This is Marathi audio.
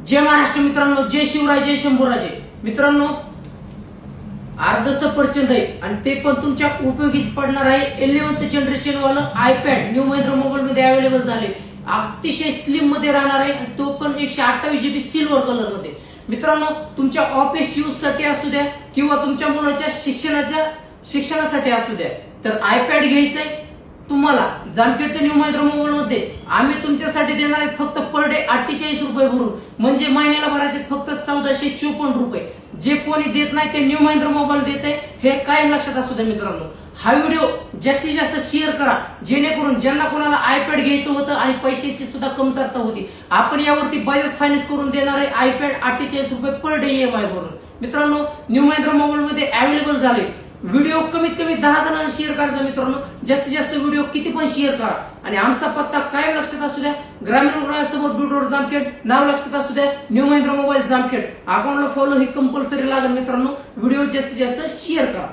जय महाराष्ट्र मित्रांनो, जय शिवराय, जय शंभूराजे. मित्रांनो, अर्ध सफरचंद आहे आणि ते पण तुमच्या उपयोगीच पडणार आहे. 11th जनरेशन वाला आयपॅड न्यू महिंद्रा मोबाईल मध्ये अवेलेबल झाले. अतिशय स्लिम मध्ये राहणार आहे, तो पण 128 GB सिल्वर कलर मध्ये. मित्रांनो, तुमच्या ऑफिस यूज साठी असू द्या किंवा तुमच्या मुलाच्या शिक्षणासाठी असू द्या, तर आयपॅड घ्यायचंय तुम्हाला. जामखेडच्या न्यू महिंद्रा मोबाईल मध्ये आम्ही तुमच्यासाठी देणार आहे फक्त पर डे 48 रुपये भरून, म्हणजे महिन्याला भरायचे फक्त 1454 रुपये. जे कोणी देत नाही ते न्यू महिंद्रा मोबाईल देत आहे, हे कायम लक्षात असू द्या मित्रांनो. हा व्हिडिओ जास्तीत जास्त शेअर करा, जेणेकरून ज्यांना कोणाला आयपॅड घ्यायचं होतं आणि पैशाची सुद्धा कमतरता होती, आपण यावरती बजाज फायनान्स करून देणार आहे आयपॅड 48 रुपये पर डे EMI भरून. मित्रांनो, न्यू महिंद्रा मोबाईल मध्ये अवेलेबल झाले. व्हिडिओ कमीत कमी 10 जणांना शेअर करायचा मित्रांनो. जास्तीत जास्त व्हिडिओ किती पण शेअर करा. आणि आमचा पत्ता कायम लक्षात असू द्या, ग्रामीण रुग्णालयासमोर बीड रोड जामखेड. नाव लक्षात असू द्या, न्यू महिंद्रा मोबाईल जामखेड. अकाउंटला फॉलो ही कंपल्सरी लागेल मित्रांनो. व्हिडिओ जास्तीत जास्त शेअर करा.